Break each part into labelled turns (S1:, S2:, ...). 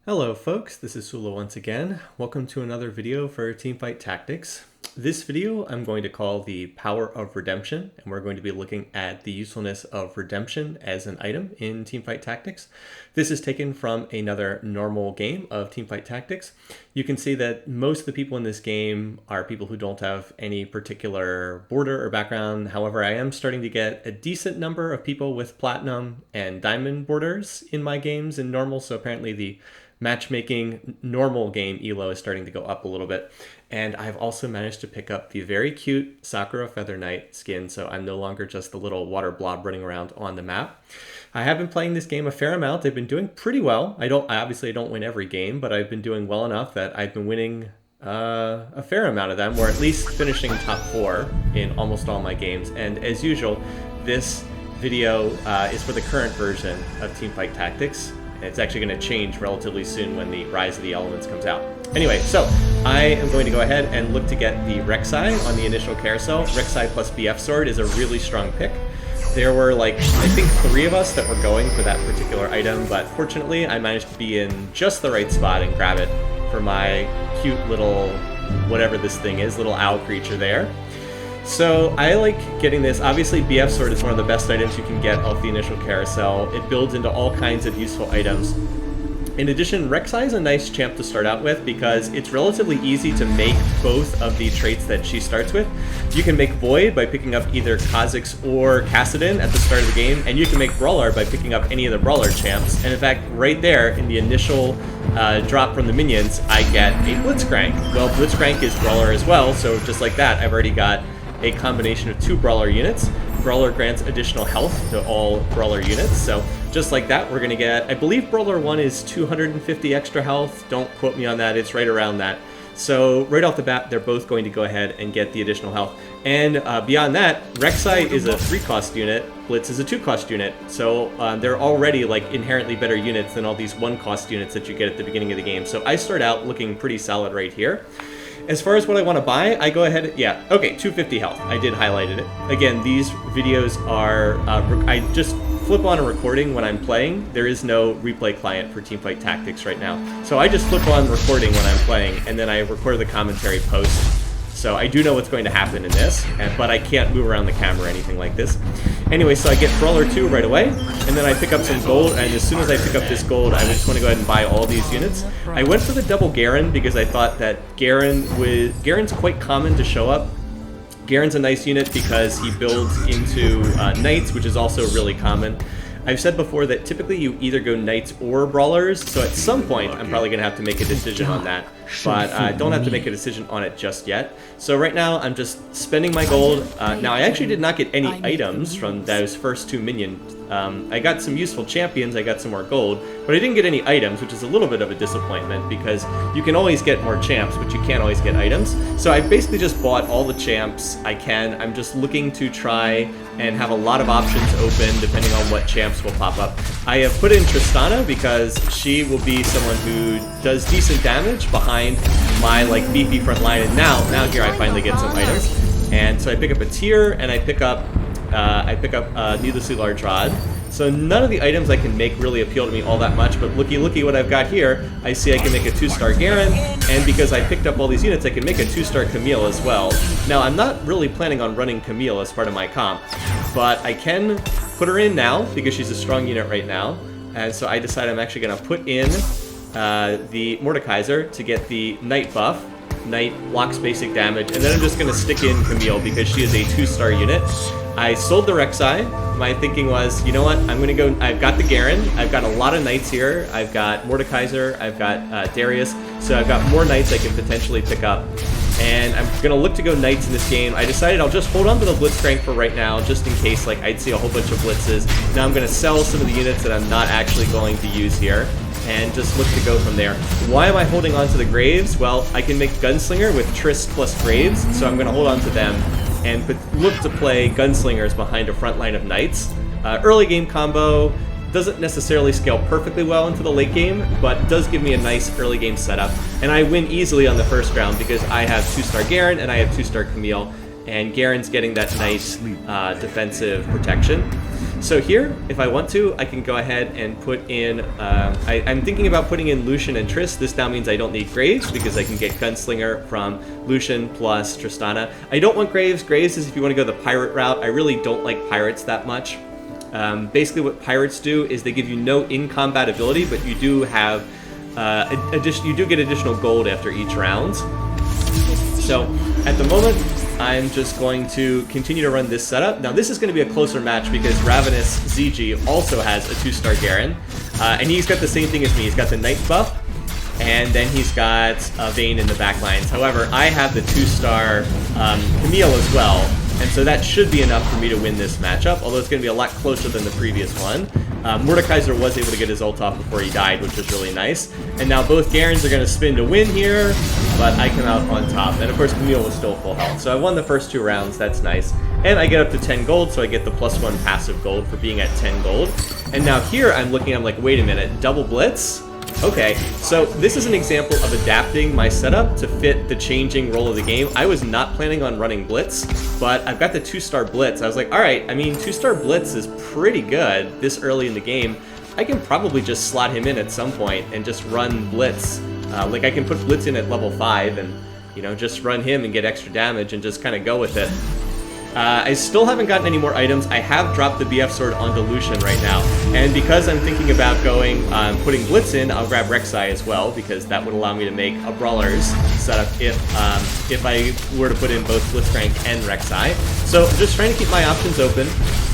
S1: Hello folks, this is Sullla once again. Welcome to another video for Teamfight Tactics. This video I'm going to call the Power of Redemption, and we're going to be looking at the usefulness of redemption as an item in Teamfight Tactics. This is taken from another normal game of Teamfight Tactics. You can see that most of the people in this game are people who don't have any particular border or background. However, I am starting to get a decent number of people with platinum and diamond borders in my games in normal, so apparently the matchmaking normal game elo is starting to go up a little bit. And I've also managed to pick up the very cute Sakura Feather Knight skin, so I'm no longer just the little water blob running around on the map. I have been playing this game a fair amount. I've been doing pretty well. I obviously don't win every game, but I've been doing well enough that I've been winning a fair amount of them, or at least finishing top 4 in almost all my games. And as usual, this video is for the current version of Teamfight Tactics. It's actually going to change relatively soon when the Rise of the Elements comes out. Anyway, so I am going to go ahead and look to get the Rek'Sai on the initial carousel. Rek'Sai plus BF Sword is a really strong pick. There were I think 3 of us that were going for that particular item, but fortunately I managed to be in just the right spot and grab it for my cute little, whatever this thing is, little owl creature there. So I like getting this. Obviously BF Sword is one of the best items you can get off the initial carousel. It builds into all kinds of useful items. In addition, Rek'Sai is a nice champ to start out with because it's relatively easy to make both of the traits that she starts with. You can make Void by picking up either Kha'Zix or Kassadin at the start of the game, and you can make Brawler by picking up any of the Brawler champs. And in fact, right there in the initial drop from the minions, I get a Blitzcrank. Well, Blitzcrank is Brawler as well, so just like that, I've already got a combination of 2 Brawler units. Brawler grants additional health to all Brawler units, so just like that, we're going to get, I believe Brawler 1 is 250 extra health. Don't quote me on that, it's right around that. So right off the bat, they're both going to go ahead and get the additional health. And beyond that, Rek'Sai is a 3-cost unit, Blitz is a 2-cost unit, so they're already inherently better units than all these 1-cost units that you get at the beginning of the game. So I start out looking pretty solid right here. As far as what I want to buy, I go ahead, yeah, okay, 250 health. I did highlighted it. Again, these videos are, I just flip on a recording when I'm playing. There is no replay client for Teamfight Tactics right now. So I just flip on recording when I'm playing, and then I record the commentary post. So I do know what's going to happen in this, but I can't move around the camera or anything like this. Anyway, so I get Brawler 2 right away, and then I pick up some gold, and as soon as I pick up this gold, I just want to go ahead and buy all these units. I went for the double Garen because I thought that Garen's quite common to show up. Garen's a nice unit because he builds into Knights, which is also really common. I've said before that typically you either go Knights or Brawlers, so at some point I'm probably going to have to make a decision on that, but I don't have to make a decision on it just yet. So right now I'm just spending my gold. Now I actually did not get any items from those first 2 minions. I got some useful champions, I got some more gold, but I didn't get any items, which is a little bit of a disappointment because you can always get more champs, but you can't always get items. So I basically just bought all the champs I can. I'm just looking to try and have a lot of options open depending on what champs will pop up. I have put in Tristana because she will be someone who does decent damage behind my beefy front line, and now here I finally get some items. And so I pick up a tier, and I pick up Needlessly Large Rod. So none of the items I can make really appeal to me all that much, but looky what I've got here. I see I can make a 2-star Garen, and because I picked up all these units, I can make a 2-star Camille as well. Now, I'm not really planning on running Camille as part of my comp, but I can put her in now because she's a strong unit right now. And so I decide I'm actually going to put in the Mordekaiser to get the Knight buff. Knight blocks basic damage, and then I'm just going to stick in Camille because she is a 2-star unit. I sold the Rek'Sai. My thinking was, you know what, I'm going to go, I've got the Garen, I've got a lot of Knights here, I've got Mordekaiser, I've got Darius, so I've got more Knights I can potentially pick up. And I'm going to look to go Knights in this game. I decided I'll just hold on to the Blitzcrank for right now, just in case I'd see a whole bunch of Blitzes. Now I'm going to sell some of the units that I'm not actually going to use here, and just look to go from there. Why am I holding on to the Graves? Well, I can make Gunslinger with Trist plus Graves, so I'm going to hold on to them and look to play Gunslingers behind a front line of Knights. Early game combo doesn't necessarily scale perfectly well into the late game, but does give me a nice early game setup. And I win easily on the first round because I have 2-star Garen and I have 2-star Camille, and Garen's getting that nice defensive protection. So here, if I want to, I can go ahead and put in, I'm thinking about putting in Lucian and Triss. This now means I don't need Graves because I can get Gunslinger from Lucian plus Tristana. I don't want Graves. Graves is if you want to go the pirate route. I really don't like pirates that much. Basically what pirates do is they give you no in-combat ability, but you do have, you do get additional gold after each round. So at the moment, I'm just going to continue to run this setup. Now this is going to be a closer match because Ravenous ZG also has a 2-star Garen. And he's got the same thing as me. He's got the Knight buff, and then he's got Vayne in the back lines. However, I have the 2-star Camille as well, and so that should be enough for me to win this matchup, although it's going to be a lot closer than the previous one. Mordekaiser was able to get his ult off before he died, which was really nice. And now both Garens are going to spin to win here, but I come out on top. And of course, Camille was still full health. So I won the first 2 rounds, that's nice. And I get up to 10 gold, so I get the +1 passive gold for being at 10 gold. And now here I'm looking, I'm like, wait a minute, double blitz? Okay, so this is an example of adapting my setup to fit the changing role of the game. I was not planning on running Blitz, but I've got the 2-star Blitz. I was like, alright, I mean, 2-star Blitz is pretty good this early in the game. I can probably just slot him in at some point and just run Blitz. Like, I can put Blitz in at level 5 and, you know, just run him and get extra damage and just kind of go with it. I still haven't gotten any more items. I have dropped the BF sword onto Lucian right now, and because I'm thinking about going, putting Blitz in, I'll grab Rek'Sai as well, because that would allow me to make a Brawler's setup if I were to put in both Blitzcrank and Rek'Sai. So just trying to keep my options open.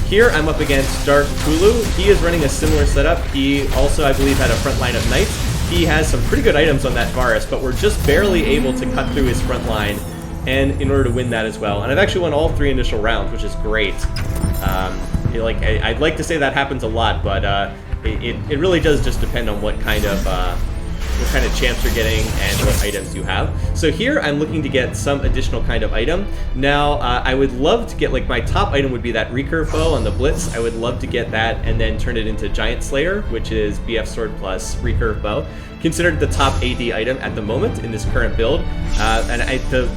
S1: Here I'm up against Dark Kulu. He is running a similar setup. He also, I believe, had a front line of Knights. He has some pretty good items on that Varus, but we're just barely able to cut through his front line and in order to win that as well. And I've actually won all 3 initial rounds, which is great. I'd like to say that happens a lot, but it really does just depend on what kind of champs you're getting and what items you have. So here I'm looking to get some additional kind of item. Now I would love to get, like, my top item would be that recurve bow on the Blitz. I would love to get that and then turn it into Giant Slayer, which is BF sword plus recurve bow. Considered the top AD item at the moment in this current build. And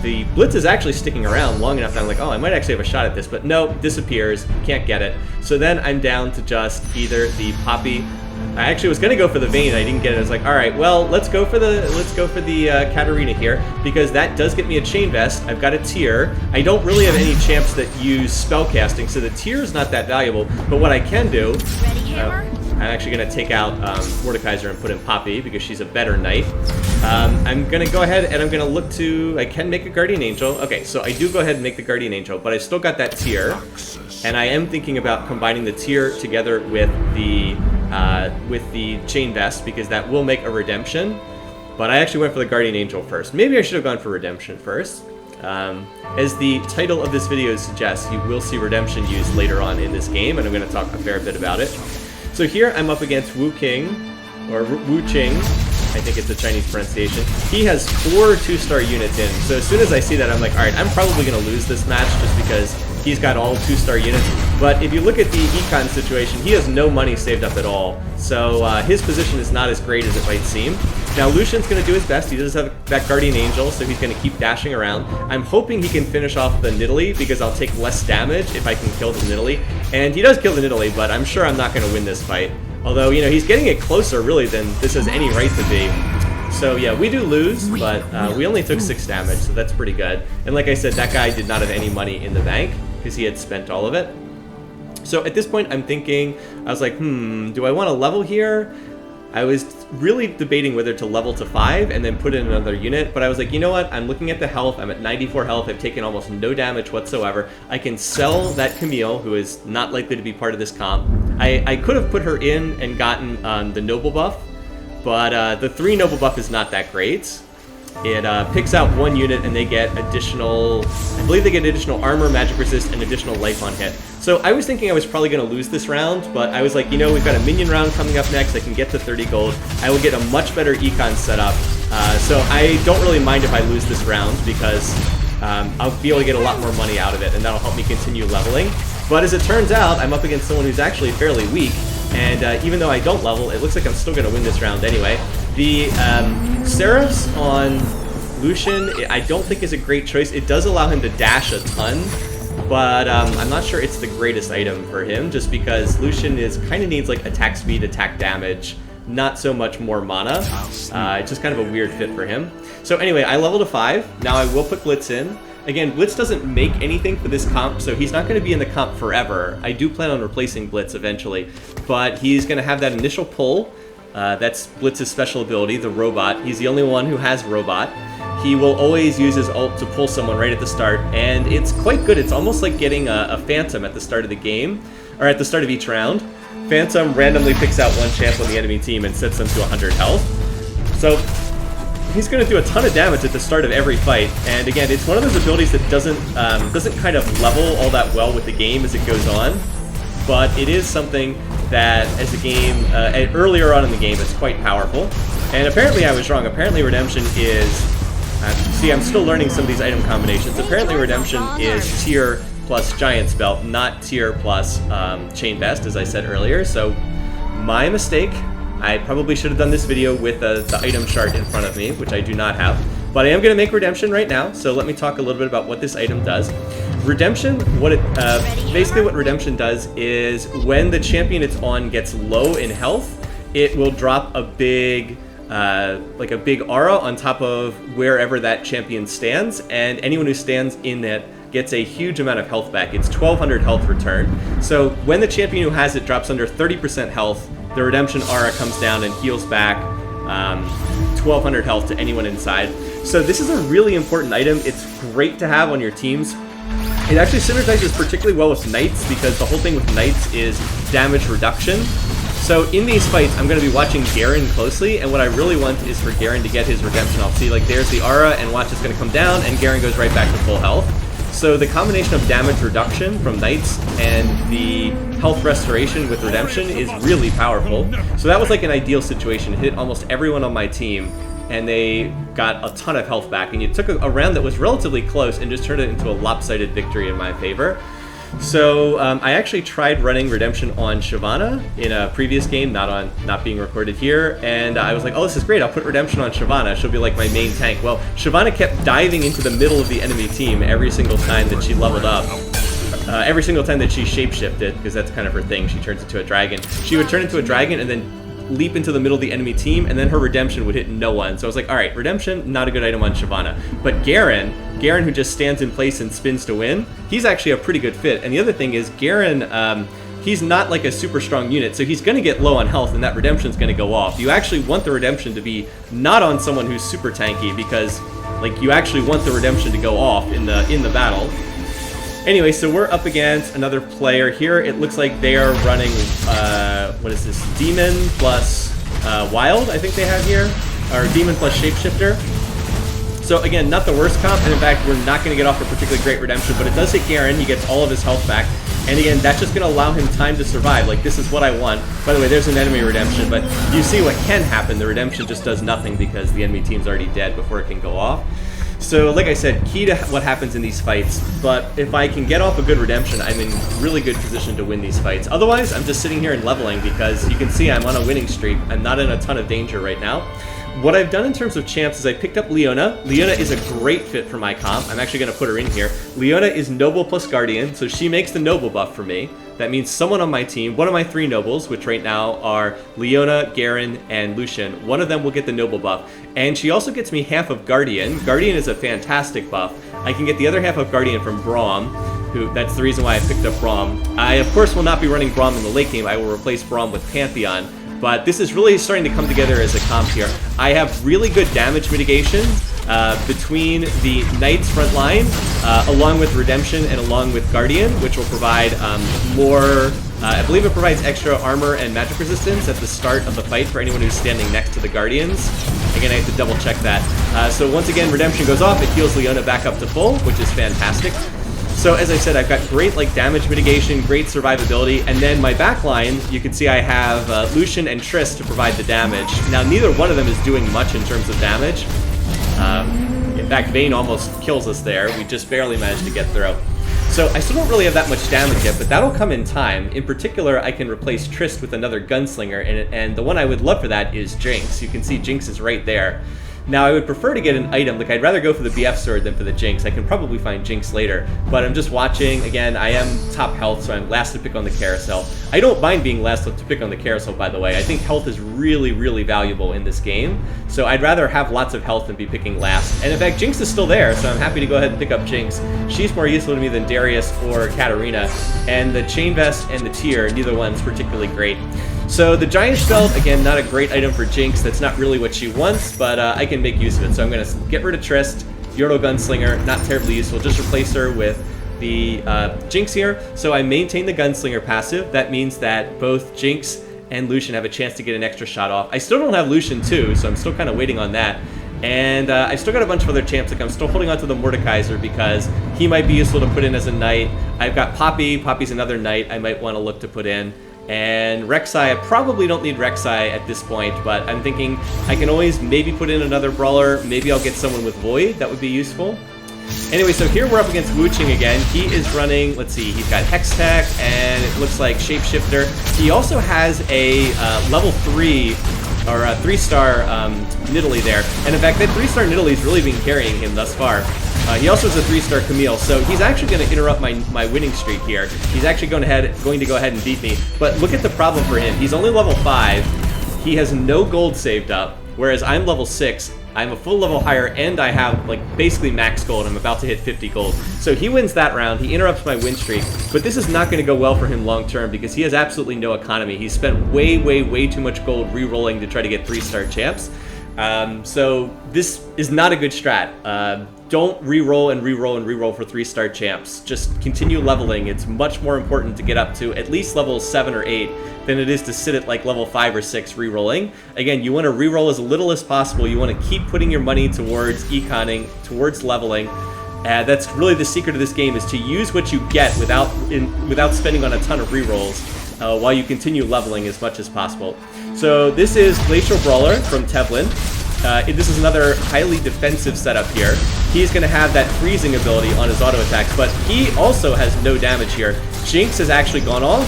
S1: the Blitz is actually sticking around long enough that I'm like, oh, I might actually have a shot at this, but no, disappears, can't get it. So then I'm down to just either the Poppy. I actually was gonna go for the Vayne, I didn't get it. I was like, all right, well, let's go for the Katarina here, because that does get me a Chain Vest. I've got a tier. I don't really have any champs that use spellcasting, so the tier is not that valuable. But what I can do, I'm actually gonna take out Mordekaiser and put in Poppy because she's a better knight. I'm gonna go ahead and I'm gonna look to, I can make a Guardian Angel. Okay, so I do go ahead and make the Guardian Angel, but I still got that tier, and I am thinking about combining the tier together with the Chain Vest, because that will make a Redemption. But I actually went for the Guardian Angel first. Maybe I should have gone for Redemption first. As the title of this video suggests, you will see Redemption used later on in this game, and I'm going to talk a fair bit about it. So here I'm up against Wu King, or Wu Qing, I think it's a Chinese pronunciation. He has 4 2-star units in, so as soon as I see that, I'm like, alright, I'm probably going to lose this match just because he's got all 2-star units. But if you look at the econ situation, he has no money saved up at all, so his position is not as great as it might seem. Now Lucian's going to do his best. He does have that Guardian Angel, so he's going to keep dashing around. I'm hoping he can finish off the Nidalee, because I'll take less damage if I can kill the Nidalee. And he does kill the Nidalee, but I'm sure I'm not going to win this fight. Although, you know, he's getting it closer, really, than this has any right to be. So yeah, we do lose, but we only took 6 damage, so that's pretty good. And like I said, that guy did not have any money in the bank, because he had spent all of it. So at this point, I'm thinking, I was like, do I want to level here? I was really debating whether to level to 5 and then put in another unit, but I was like, you know what, I'm looking at the health, I'm at 94 health, I've taken almost no damage whatsoever. I can sell that Camille, who is not likely to be part of this comp. I could have put her in and gotten the Noble buff, but the 3 Noble buff is not that great. It picks out 1 unit and they get additional, I believe they get additional armor, magic resist, and additional life on hit. So I was thinking I was probably going to lose this round, but I was like, you know, we've got a minion round coming up next, I can get to 30 gold, I will get a much better econ setup. So I don't really mind if I lose this round, because I'll be able to get a lot more money out of it, and that'll help me continue leveling. But as it turns out, I'm up against someone who's actually fairly weak, and even though I don't level, it looks like I'm still going to win this round anyway. The Seraphs on Lucian, I don't think is a great choice. It does allow him to dash a ton, but I'm not sure it's the greatest item for him, just because Lucian kind of needs like attack speed, attack damage, not so much more mana. It's just kind of a weird fit for him. So anyway, I leveled to 5. Now I will put Blitz in. Again, Blitz doesn't make anything for this comp, so he's not going to be in the comp forever. I do plan on replacing Blitz eventually, but he's going to have that initial pull. That's Blitz's special ability, the robot. He's the only one who has robot. He will always use his ult to pull someone right at the start, and it's quite good. It's almost like getting a Phantom at the start of the game, or at the start of each round. Phantom randomly picks out one champ on the enemy team and sets them to 100 health. So he's going to do a ton of damage at the start of every fight, and again, it's one of those abilities that doesn't kind of level all that well with the game as it goes on, but it is something that as a game, earlier on in the game, it's quite powerful. And apparently I was wrong. Apparently Redemption is, see, I'm still learning some of these item combinations. Apparently Redemption is tier plus Giant's Belt, not tier plus Chain Vest, as I said earlier, so my mistake. I probably should have done this video with the item chart in front of me, which I do not have. But I am going to make Redemption right now, so let me talk a little bit about what this item does. Redemption, basically what Redemption does is when the champion it's on gets low in health, it will drop a big, like a big aura on top of wherever that champion stands, and anyone who stands in that gets a huge amount of health back. It's 1200 health return. So when the champion who has it drops under 30% health, the Redemption aura comes down and heals back 1200 health to anyone inside. So this is a really important item. It's great to have on your teams. It actually synergizes particularly well with Knights, because the whole thing with Knights is damage reduction. So in these fights, I'm going to be watching Garen closely, and what I really want is for Garen to get his Redemption off. See, like, there's the aura, and watch, it's going to come down, and Garen goes right back to full health. So the combination of damage reduction from Knights and the health restoration with Redemption is really powerful. So that was like an ideal situation. It hit almost everyone on my team, and they got a ton of health back. And you took a round that was relatively close and just turned it into a lopsided victory in my favor. So I actually tried running Redemption on Shyvana in a previous game, not being recorded here, and I was like, oh, this is great, I'll put Redemption on Shyvana, she'll be like my main tank. Well, Shyvana kept diving into the middle of the enemy team every single time that she leveled up. Every single time that she shapeshifted, because that's kind of her thing, she turns into a dragon. She would turn into a dragon and then leap into the middle of the enemy team, and then her Redemption would hit no one. So I was like, alright, Redemption, not a good item on Shyvana. But Garen, who just stands in place and spins to win, he's actually a pretty good fit. And the other thing is, Garen, he's not like a super strong unit, so he's going to get low on health, and that Redemption's going to go off. You actually want the Redemption to be not on someone who's super tanky, because like you actually want the Redemption to go off in the battle. Anyway, so we're up against another player here. It looks like they are running, what is this, Demon plus Wild, I think they have here, or Demon plus Shapeshifter. So again, not the worst comp, and in fact, we're not going to get off a particularly great Redemption, but it does hit Garen, he gets all of his health back, and again, that's just going to allow him time to survive. Like, this is what I want. By the way, there's an enemy Redemption, but you see what can happen. The Redemption just does nothing because the enemy team's already dead before it can go off. So, like I said, key to what happens in these fights, but if I can get off a good Redemption, I'm in really good position to win these fights. Otherwise, I'm just sitting here and leveling, because you can see I'm on a winning streak. I'm not in a ton of danger right now. What I've done in terms of champs is I picked up Leona. Leona is a great fit for my comp. I'm actually going to put her in here. Leona is Noble plus Guardian, so she makes the Noble buff for me. That means someone on my team, one of my 3 Nobles, which right now are Leona, Garen, and Lucian, one of them will get the Noble buff. And she also gets me half of Guardian. Guardian is a fantastic buff. I can get the other half of Guardian from Braum, that's the reason why I picked up Braum. I, of course, will not be running Braum in the late game. I will replace Braum with Pantheon. But this is really starting to come together as a comp here. I have really good damage mitigation between the Knights front line, along with Redemption and along with Guardian, which will provide more, I believe it provides extra armor and magic resistance at the start of the fight for anyone who's standing next to the Guardians. Again, I have to double check that. So once again, Redemption goes off, it heals Leona back up to full, which is fantastic. So as I said, I've got great like damage mitigation, great survivability, and then my backline, you can see I have Lucian and Triss to provide the damage. Now neither one of them is doing much in terms of damage. In fact, Vayne almost kills us there. We just barely managed to get through. So I still don't really have that much damage yet, but that'll come in time. In particular, I can replace Triss with another gunslinger, and the one I would love for that is Jinx. You can see Jinx is right there. Now, I would prefer to get an item. Like, I'd rather go for the BF sword than for the Jinx. I can probably find Jinx later, but I'm just watching. Again, I am top health, so I'm last to pick on the carousel. I don't mind being last to pick on the carousel, by the way. I think health is really, really valuable in this game, so I'd rather have lots of health than be picking last. And in fact, Jinx is still there, so I'm happy to go ahead and pick up Jinx. She's more useful to me than Darius or Katarina, and the Chain Vest and the Tear, neither one's particularly great. So the Giant's Belt, again, not a great item for Jinx. That's not really what she wants, but I can make use of it. So I'm going to get rid of Trist, Yordle Gunslinger, not terribly useful. Just replace her with the Jinx here. So I maintain the Gunslinger passive. That means that both Jinx and Lucian have a chance to get an extra shot off. I still don't have Lucian too, so I'm still kind of waiting on that. And I've still got a bunch of other champs. Like, I'm still holding on to the Mordekaiser because he might be useful to put in as a knight. I've got Poppy. Poppy's another knight I might want to look to put in. And Rek'Sai, I probably don't need Rek'Sai at this point, but I'm thinking I can always maybe put in another brawler. Maybe I'll get someone with Void. That would be useful. Anyway, so here we're up against Wu Qing again. He is running, let's see, he's got Hex Tech, and it looks like Shapeshifter. He also has a level 3, or a 3-star Nidalee there. And in fact, that 3-star Nidalee's really been carrying him thus far. He also has a 3-star Camille, so he's actually going to interrupt my winning streak here. He's actually going to go ahead and beat me. But look at the problem for him. He's only level 5. He has no gold saved up, whereas I'm level 6. I'm a full level higher, and I have, like, basically max gold. I'm about to hit 50 gold. So he wins that round. He interrupts my win streak. But this is not going to go well for him long term because he has absolutely no economy. He's spent way, way, way too much gold re-rolling to try to get 3-star champs. So this is not a good strat. Don't re-roll and re-roll and re-roll for 3-star champs. Just continue leveling. It's much more important to get up to at least level 7 or 8 than it is to sit at like level 5 or 6 re-rolling. Again, you want to re-roll as little as possible. You want to keep putting your money towards econing, towards leveling. That's really the secret of this game, is to use what you get without spending on a ton of re-rolls while you continue leveling as much as possible. So this is Glacial Brawler from Tevlin. This is another highly defensive setup here. He's going to have that freezing ability on his auto attacks, but he also has no damage here. Jinx has actually gone off,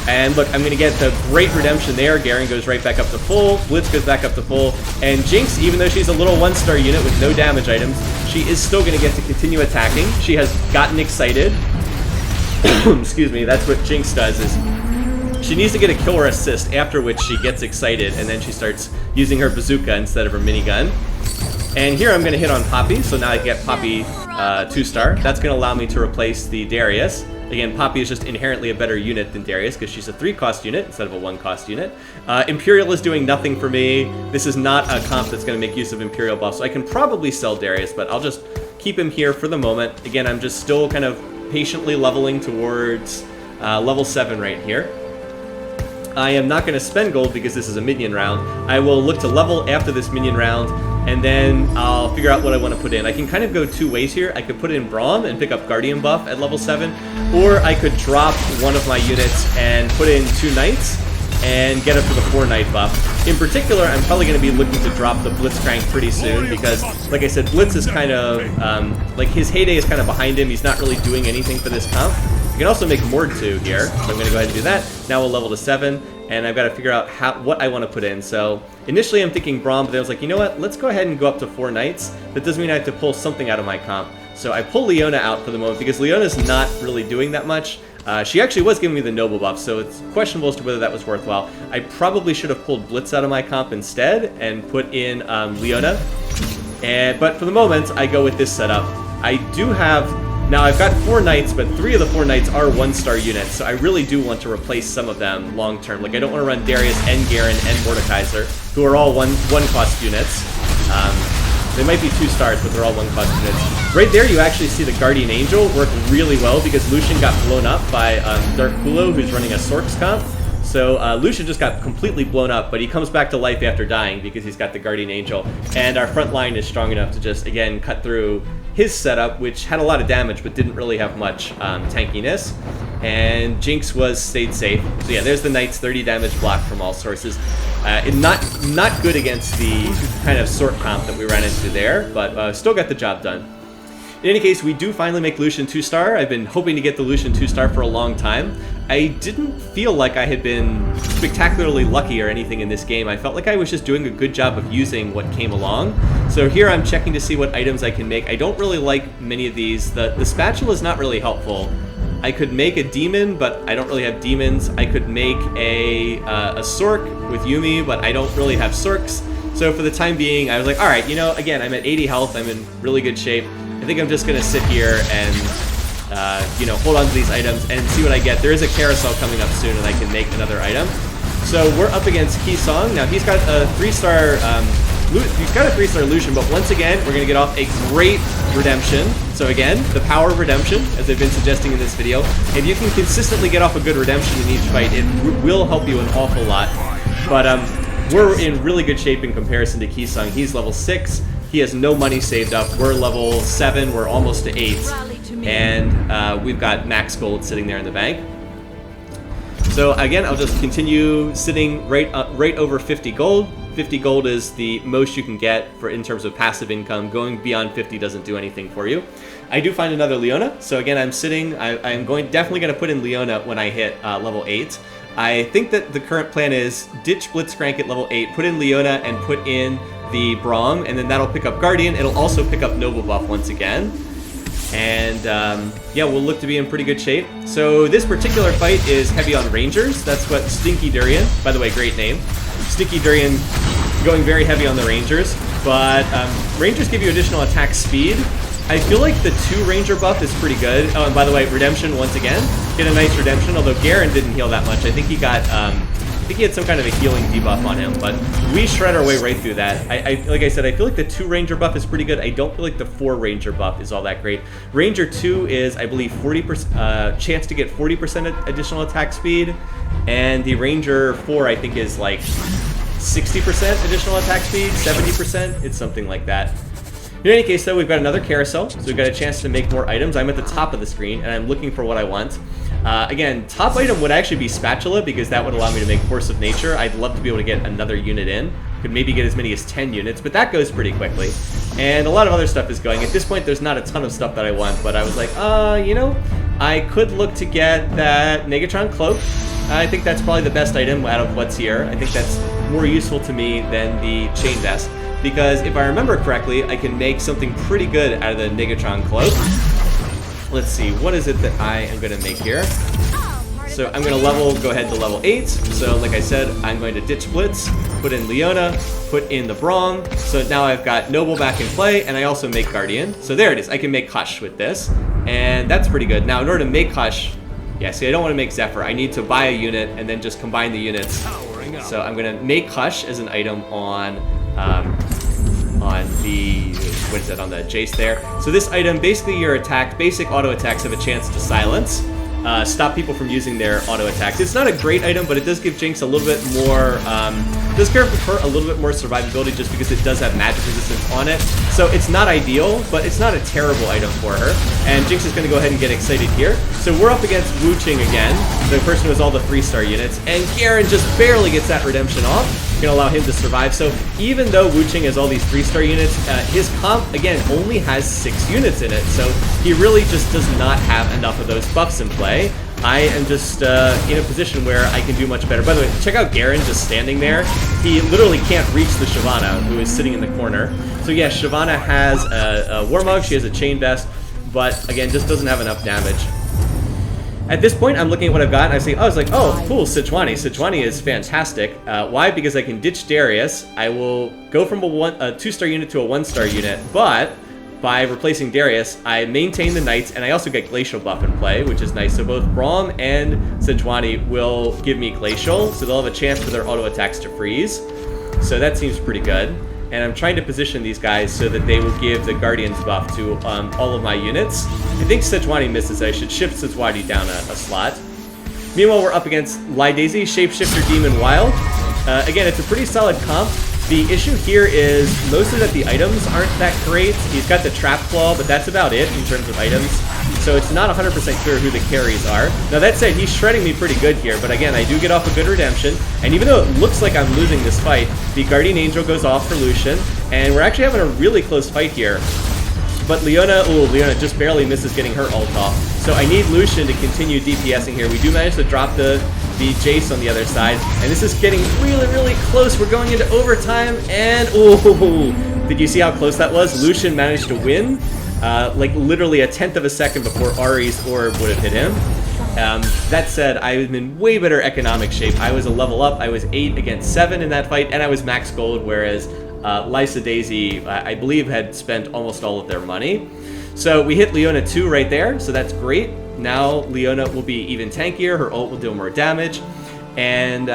S1: and look, I'm going to get the great redemption there. Garen goes right back up to full, Blitz goes back up to full, and Jinx, even though she's a little 1-star unit with no damage items, she is still going to get to continue attacking. She has gotten excited. Excuse me, that's what Jinx does, is she needs to get a kill or assist, after which she gets excited, and then she starts using her bazooka instead of her minigun. And here I'm going to hit on Poppy, so now I get Poppy 2-star. That's going to allow me to replace the Darius. Again, Poppy is just inherently a better unit than Darius because she's a 3-cost unit instead of a 1-cost unit. Imperial is doing nothing for me. This is not a comp that's going to make use of Imperial buff, so I can probably sell Darius, but I'll just keep him here for the moment. Again, I'm just still kind of patiently leveling towards level 7 right here. I am not going to spend gold because this is a minion round. I will look to level after this minion round, and then I'll figure out what I want to put in. I can kind of go 2 ways here. I could put in Braum and pick up Guardian buff at level 7, or I could drop one of my units and put in 2 knights and get up to the 4-knight buff. In particular, I'm probably going to be looking to drop the Blitzcrank pretty soon because, like I said, Blitz is kind of, like, his heyday is kind of behind him. He's not really doing anything for this comp. You can also make Mord 2 here, so I'm going to go ahead and do that. Now we'll level to 7, and I've got to figure out what I want to put in. So initially I'm thinking Braum, but then I was like, you know what? Let's go ahead and go up to 4 knights. That doesn't mean I have to pull something out of my comp. So I pull Leona out for the moment because Leona's not really doing that much. She actually was giving me the Noble buff, so it's questionable as to whether that was worthwhile. I probably should have pulled Blitz out of my comp instead and put in Leona. But for the moment, I go with this setup. I do have... Now, I've got 4 knights, but 3 of the 4 knights are 1-star units, so I really do want to replace some of them long-term. Like, I don't want to run Darius and Garen and Mordekaiser, who are all one-cost units. They might be 2 stars, but they're all 1-cost units. Right there, you actually see the Guardian Angel work really well because Lucian got blown up by Dark Kulo, who's running a Sorks comp. So Lucian just got completely blown up, but he comes back to life after dying because he's got the Guardian Angel. And our front line is strong enough to just, again, cut through his setup, which had a lot of damage but didn't really have much tankiness. And Jinx stayed safe. So yeah, there's the Knight's 30 damage block from all sources. Not good against the kind of sort comp that we ran into there, but still got the job done. In any case, we do finally make Lucian 2-star. I've been hoping to get the Lucian 2-star for a long time. I didn't feel like I had been spectacularly lucky or anything in this game. I felt like I was just doing a good job of using what came along. So here I'm checking to see what items I can make. I don't really like many of these. The spatula is not really helpful. I could make a demon, but I don't really have demons. I could make a Sork with Yumi, but I don't really have Sorks. So for the time being, I was like, all right, you know, again, I'm at 80 health. I'm in really good shape. I think I'm just going to sit here and you know, hold on to these items and see what I get. There is a carousel coming up soon, and I can make another item. So we're up against Kisong. Now he's got a 3-star, he's got a 3-star illusion, but once again, we're gonna get off a great redemption. So again, the power of redemption, as I've been suggesting in this video. If you can consistently get off a good redemption in each fight, it will help you an awful lot. But we're in really good shape in comparison to Kisong. He's level 6. He has no money saved up. We're level 7. We're almost to 8. And we've got max gold sitting there in the bank. So again, I'll just continue sitting right over 50 gold. 50 gold is the most you can get for in terms of passive income. Going beyond 50 doesn't do anything for you. I do find another Leona. So again, I'm sitting. I'm definitely going to put in Leona when I hit level 8. I think that the current plan is ditch Blitzcrank at level 8, put in Leona, and put in the Braum, and then that'll pick up Guardian. It'll also pick up Noble Buff once again. And yeah, we'll look to be in pretty good shape. So this particular fight is heavy on Rangers. That's what Stinky Durian, by the way, great name. Stinky Durian going very heavy on the Rangers. But Rangers give you additional attack speed. I feel like the 2 Ranger buff is pretty good. Oh, and by the way, redemption once again. Get a nice redemption, although Garen didn't heal that much. I think he got, I think he had some kind of a healing debuff on him, but we shred our way right through that. Like I said, I feel like the 2 Ranger buff is pretty good. I don't feel like the 4 Ranger buff is all that great. Ranger 2 is, I believe, 40% chance to get 40% additional attack speed, and the Ranger 4, I think, is like 60% additional attack speed, 70%. It's something like that. In any case, though, we've got another carousel, so we've got a chance to make more items. I'm at the top of the screen, and I'm looking for what I want. Again, top item would actually be Spatula, because that would allow me to make Force of Nature. I'd love to be able to get another unit in. Could maybe get as many as 10 units, but that goes pretty quickly. And a lot of other stuff is going. At this point, there's not a ton of stuff that I want, but I was like, you know, I could look to get that Negatron Cloak. I think that's probably the best item out of what's here. I think that's more useful to me than the Chain Vest. Because if I remember correctly, I can make something pretty good out of the Negatron Cloak. Let's see, what is it that I am going to make here? So I'm going to go ahead to level 8. So like I said, I'm going to ditch Blitz, put in Leona, put in the Braum. So now I've got Noble back in play, and I also make Guardian. So there it is, I can make Hush with this. And that's pretty good. Now in order to make Hush, yeah, see, I don't want to make Zephyr. I need to buy a unit and then just combine the units. So I'm going to make Hush as an item on the, what is that, on the Jace there. So this item, basically your attack, basic auto attacks have a chance to silence, stop people from using their auto attacks. It's not a great item, but it does give Jinx a little bit more, does give her a little bit more survivability just because it does have magic resistance on it. So it's not ideal, but it's not a terrible item for her. And Jinx is going to go ahead and get excited here. So we're up against Wu Qing again, the person who has all the 3-star units, and Garen just barely gets that redemption off. Going to allow him to survive. So even though Wu Qing has all these 3-star units, his comp, again, only has 6 units in it. So he really just does not have enough of those buffs in play. I am just in a position where I can do much better. By the way, check out Garen just standing there. He literally can't reach the Shyvana, who is sitting in the corner. So yeah, Shyvana has a Warmog, she has a Chain Vest, but again, just doesn't have enough damage. At this point, I'm looking at what I've got, and I say, oh, cool, Sejuani. Sejuani is fantastic. Why? Because I can ditch Darius. I will go from a 2-star unit to a 1-star unit, but by replacing Darius, I maintain the Knights, and I also get Glacial buff in play, which is nice. So both Braum and Sejuani will give me Glacial, so they'll have a chance for their auto attacks to freeze. So that seems pretty good. And I'm trying to position these guys so that they will give the Guardians buff to all of my units. I think Sejuani misses. I should shift Sejuani down a slot. Meanwhile, we're up against Daisy, Shapeshifter, Demon, Wild. Again, it's a pretty solid comp. The issue here is mostly that the items aren't that great. He's got the Trap Claw, but that's about it in terms of items. So it's not 100% clear who the carries are. Now that said, he's shredding me pretty good here, but again, I do get off a good redemption. And even though it looks like I'm losing this fight, the Guardian Angel goes off for Lucian, and we're actually having a really close fight here. But Leona just barely misses getting her ult off. So I need Lucian to continue DPSing here. We do manage to drop the Jace on the other side. And this is getting really, really close. We're going into overtime. And, ooh, did you see how close that was? Lucian managed to win, like literally a 1/10 of a second before Ahri's orb would have hit him. That said, I was in way better economic shape. I was a level up. I was 8 against 7 in that fight, and I was max gold, whereas Lysa Daisy, I believe, had spent almost all of their money. So we hit Leona 2 right there, so that's great. Now Leona will be even tankier. Her ult will deal more damage, and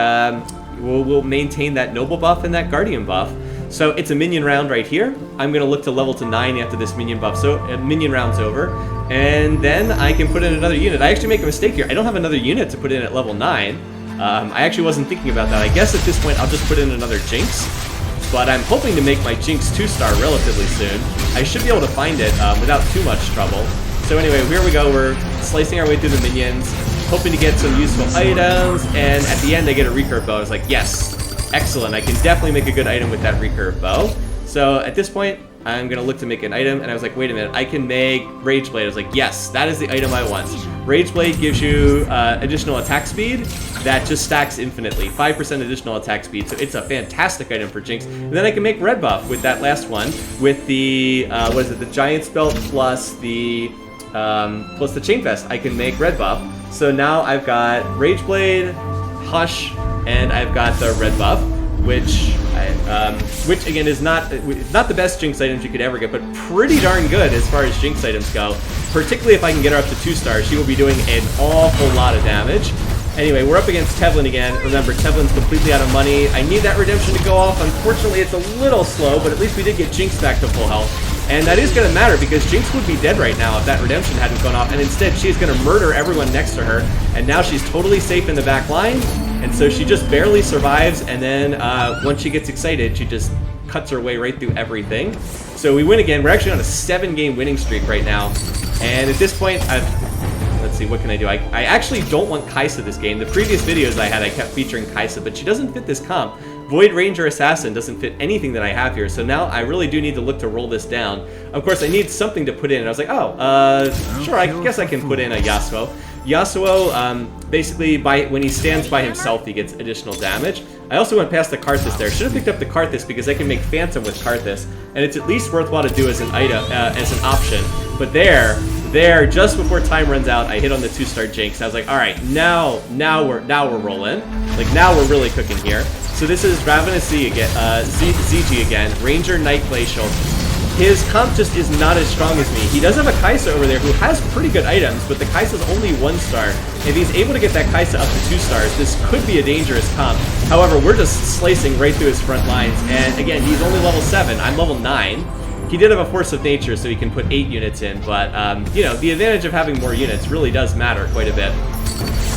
S1: we'll maintain that Noble buff and that Guardian buff. So it's a minion round right here. I'm going to look to level to 9 after this minion buff, so minion round's over. And then I can put in another unit. I actually make a mistake here. I don't have another unit to put in at level 9. I actually wasn't thinking about that. I guess at this point I'll just put in another Jinx. But I'm hoping to make my Jinx 2-star relatively soon. I should be able to find it without too much trouble. So anyway, here we go. We're slicing our way through the minions, hoping to get some useful items. And at the end I get a recurve bow. I was like, yes, excellent. I can definitely make a good item with that recurve bow. So at this point, I'm going to look to make an item, and I was like, wait a minute, I can make Rage Blade. I was like, yes, that is the item I want. Rage Blade gives you additional attack speed that just stacks infinitely, 5% additional attack speed, so it's a fantastic item for Jinx. And then I can make Red Buff with that last one, with the, what is it, the Giant's Belt plus the Chain Vest. I can make Red Buff. So now I've got Rage Blade, Hush, and I've got the Red Buff, which again is not the best Jinx items you could ever get, but pretty darn good as far as Jinx items go. Particularly if I can get her up to 2 stars, she will be doing an awful lot of damage. Anyway, we're up against Tevlin again. Remember, Tevlin's completely out of money. I need that redemption to go off. Unfortunately, it's a little slow, but at least we did get Jinx back to full health. And that is going to matter because Jinx would be dead right now if that redemption hadn't gone off. And instead, she's going to murder everyone next to her. And now she's totally safe in the back line. And so she just barely survives. And then once she gets excited, she just cuts her way right through everything. So we win again. We're actually on a 7-game winning streak right now. And at this point, let's see, what can I do? I actually don't want Kai'Sa this game. The previous videos I had, I kept featuring Kai'Sa, but she doesn't fit this comp. Void Ranger Assassin doesn't fit anything that I have here, so now I really do need to look to roll this down. Of course, I need something to put in, and I was like, oh, sure, I guess I can put in a Yasuo. Yasuo, basically, when he stands by himself, he gets additional damage. I also went past the Karthus there. Should have picked up the Karthus because I can make Phantom with Karthus, and it's at least worthwhile to do as an item, as an option. But there, just before time runs out, I hit on the 2-star Jinx. I was like, all right, now we're rolling. Like, now we're really cooking here. So this is Ravenous Z again, ZG again, Ranger Knight Glacial. His comp just is not as strong as me. He does have a Kai'Sa over there who has pretty good items, but the Kai'Sa's only 1-star. If he's able to get that Kai'Sa up to 2 stars, this could be a dangerous comp. However, we're just slicing right through his front lines, and again, he's only level 7. I'm level 9. He did have a Force of Nature, so he can put 8 units in, but, you know, the advantage of having more units really does matter quite a bit.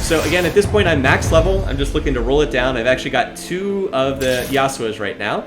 S1: So again, at this point, I'm max level. I'm just looking to roll it down. I've actually got 2 of the Yasuos right now.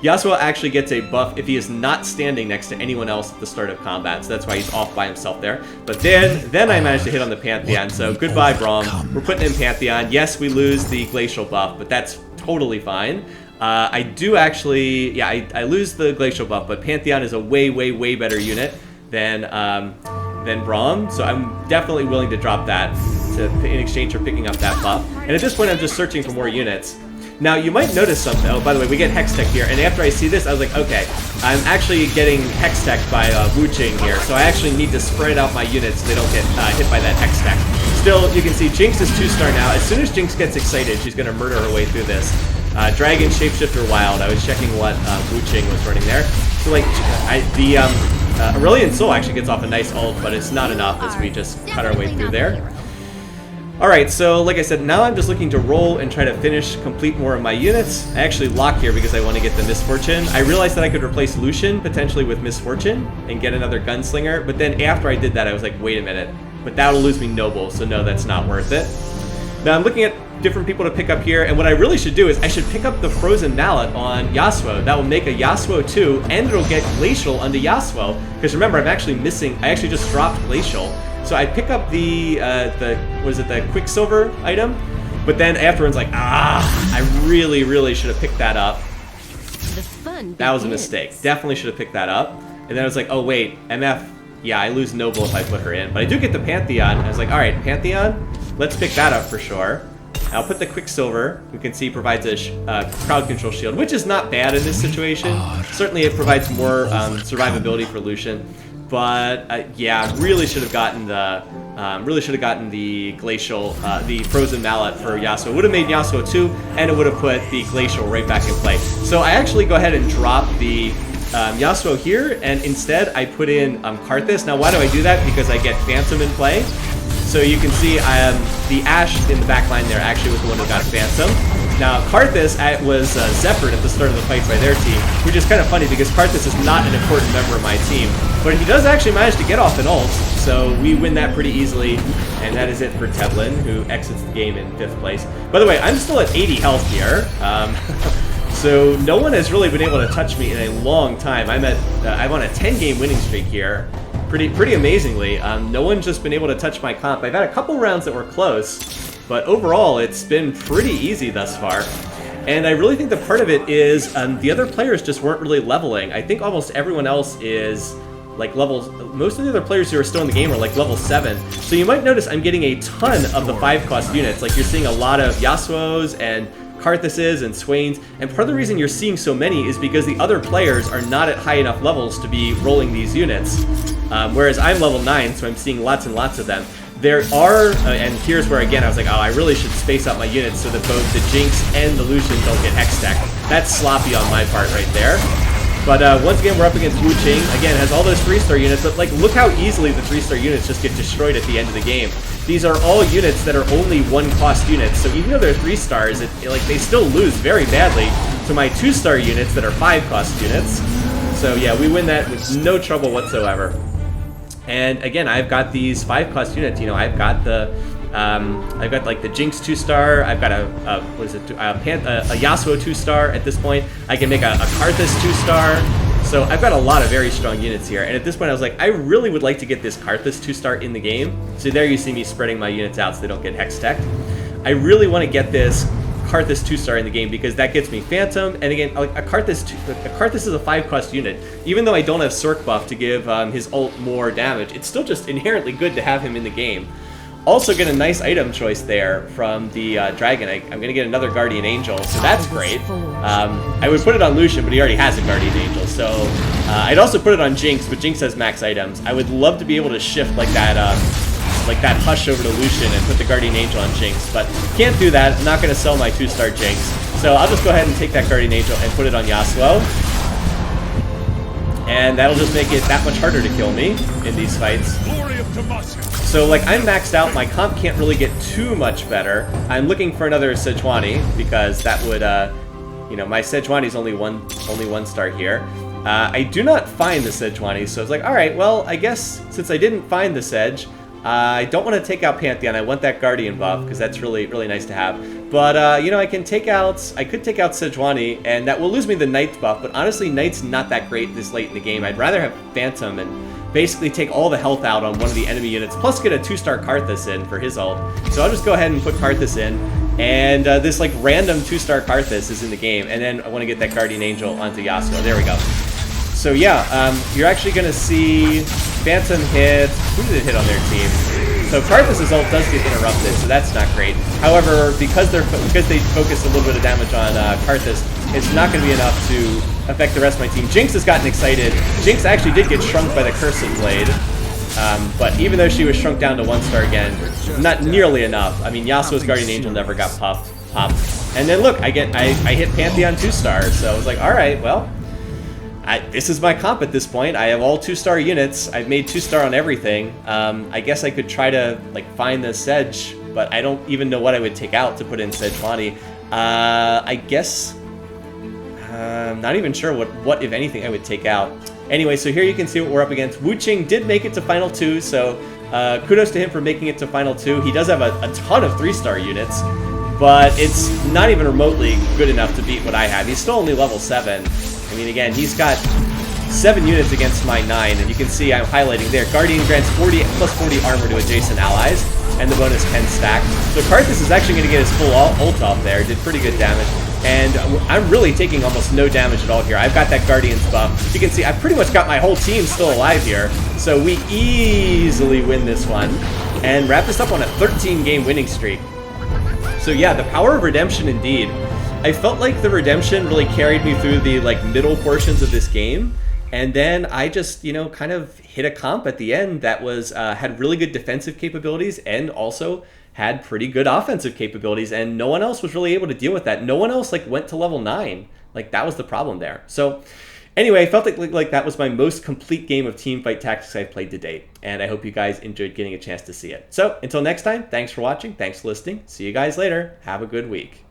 S1: Yasuo actually gets a buff if he is not standing next to anyone else at the start of combat, so that's why he's off by himself there. But then I managed to hit on the Pantheon, so goodbye, Braum. We're putting in Pantheon. Yes, we lose the Glacial buff, but that's totally fine. I do actually, yeah, I lose the Glacial buff, but Pantheon is a way better unit than Braum, so I'm definitely willing to drop that in exchange for picking up that buff. And at this point, I'm just searching for more units. Now, you might notice something. Oh, by the way, we get Hex Tech here, and after I see this, I was like, okay, I'm actually getting Hex Tech by Wu Jing here, so I actually need to spread out my units so they don't get hit by that Hex Tech. Still, you can see Jinx is 2-star now. As soon as Jinx gets excited, she's going to murder her way through this. Dragon, Shapeshifter, Wild. I was checking what Wu Jing was running there. So, like, Aurelion Soul actually gets off a nice ult, but it's not enough as we just cut our way through there. Alright, so like I said, now I'm just looking to roll and try to complete more of my units. I actually lock here because I want to get the Misfortune. I realized that I could replace Lucian potentially with Misfortune and get another Gunslinger, but then after I did that, I was like, wait a minute, but that'll lose me Noble, so no, that's not worth it. Now I'm looking at different people to pick up here, and what I really should do is I should pick up the Frozen Mallet on Yasuo. That will make a Yasuo 2, and it'll get Glacial onto Yasuo, because remember, I actually just dropped Glacial. So I pick up the Quicksilver item, but then afterwards like, I really should have picked that up. That was a mistake. Definitely should have picked that up. And then I was like, oh wait, MF, yeah, I lose Noble if I put her in. But I do get the Pantheon. I was like, alright, Pantheon, let's pick that up for sure. I'll put the Quicksilver, you can see provides a crowd control shield, which is not bad in this situation. Certainly it provides more survivability for Lucian. But yeah, really should have gotten the glacial, the frozen mallet for Yasuo. It would have made Yasuo 2, and it would have put the glacial right back in play. So I actually go ahead and drop the Yasuo here, and instead I put in Karthus. Now why do I do that? Because I get Phantom in play. So you can see the Ashe in the back line there actually was the one who got Phantom. Now Karthus was Zephyred at the start of the fight by their team, which is kind of funny because Karthus is not an important member of my team. But he does actually manage to get off an ult, so we win that pretty easily. And that is it for Tevlin, who exits the game in 5th place. By the way, I'm still at 80 health here. So no one has really been able to touch me in a long time. I'm on a 10-game winning streak here. Pretty amazingly. No one's just been able to touch my comp. I've had a couple rounds that were close, but overall it's been pretty easy thus far. And I really think that part of it is the other players just weren't really leveling. I think almost everyone else is like levels. Most of the other players who are still in the game are like level 7. So you might notice I'm getting a ton of the 5-cost units. Like you're seeing a lot of Yasuos and Karthuses and Swains, and part of the reason you're seeing so many is because the other players are not at high enough levels to be rolling these units, whereas I'm level 9, so I'm seeing lots and lots of them. There are, and here's where again I was like, oh, I really should space out my units so that both the Jinx and the Lucian don't get Hextech. That's sloppy on my part right there. But once again, we're up against Wu Qing. Again, has all those 3-star units, but like, look how easily the 3-star units just get destroyed at the end of the game. These are all units that are only 1-cost units, so even though they're 3 stars, like they still lose very badly to my 2-star units that are 5-cost units. So yeah, we win that with no trouble whatsoever. And again, I've got these 5-cost units. You know, I've got like the Jinx 2-star. I've got a Yasuo 2-star at this point. I can make a Karthus 2-star. So I've got a lot of very strong units here. And at this point I was like, I really would like to get this Karthus 2-star in the game. So there you see me spreading my units out so they don't get Hextech. I really want to get this Karthus 2-star in the game because that gets me Phantom. And again, like a Karthus is a 5-cost unit. Even though I don't have Cirque buff to give his ult more damage, it's still just inherently good to have him in the game. Also get a nice item choice there from the Dragon. I'm going to get another Guardian Angel, so that's great. I would put it on Lucian, but he already has a Guardian Angel, so I'd also put it on Jinx, but Jinx has max items. I would love to be able to shift like that Hush over to Lucian and put the Guardian Angel on Jinx, but can't do that. I'm not going to sell my 2-star Jinx, so I'll just go ahead and take that Guardian Angel and put it on Yasuo. And that'll just make it that much harder to kill me in these fights. So like I'm maxed out, my comp can't really get too much better. I'm looking for another Sejuani because that would, you know, my Sejuani's only one star here. I do not find the Sejuani, so I was like, all right, well, I guess since I didn't find the Sedge, I don't want to take out Pantheon. I want that Guardian buff because that's really nice to have. But you know, I could take out Sejuani, and that will lose me the Knight's buff. But honestly, Knight's not that great this late in the game. I'd rather have Phantom and basically take all the health out on one of the enemy units, plus get a 2-star Karthus in for his ult. So I'll just go ahead and put Karthus in, and this like random 2-star Karthus is in the game, and then I want to get that Guardian Angel onto Yasuo. There we go. So yeah, you're actually going to see Phantom hit. Who did it hit on their team? So Karthus' ult does get interrupted, so that's not great. However, because they focused a little bit of damage on Karthus, it's not going to be enough to affect the rest of my team. Jinx has gotten excited. Jinx actually did get shrunk by the Cursed Blade, but even though she was shrunk down to 1-star again, not nearly enough. I mean, Yasuo's Guardian Angel never got popped. And then look, I hit Pantheon 2-star, so I was like, all right, well, this is my comp at this point. I have all 2-star units. I've made 2-star on everything. I guess I could try to like find the Sedge, but I don't even know what I would take out to put in Sejuani. I guess not even sure what if anything I would take out. Anyway, so here you can see what we're up against. Wu Qing did make it to Final 2, so kudos to him for making it to Final 2. He does have a ton of 3-star units, but it's not even remotely good enough to beat what I have. He's still only level 7. I mean, again, he's got 7 units against my 9, and you can see I'm highlighting there. Guardian grants 40 plus 40 armor to adjacent allies, and the bonus 10 stack. So Karthus is actually going to get his full ult off there. Did pretty good damage. And I'm really taking almost no damage at all here. I've got that Guardian's buff. As you can see, I've pretty much got my whole team still alive here. So we easily win this one and wrap this up on a 13-game winning streak. So yeah, the power of redemption indeed. I felt like the redemption really carried me through the middle portions of this game. And then I just, kind of hit a comp at the end that was had really good defensive capabilities and also had pretty good offensive capabilities, and no one else was really able to deal with that. No one else went to level 9. That was the problem there. So anyway, I felt like that was my most complete game of Teamfight Tactics I've played to date, and I hope you guys enjoyed getting a chance to see it. So until next time, thanks for watching, thanks for listening, see you guys later, have a good week.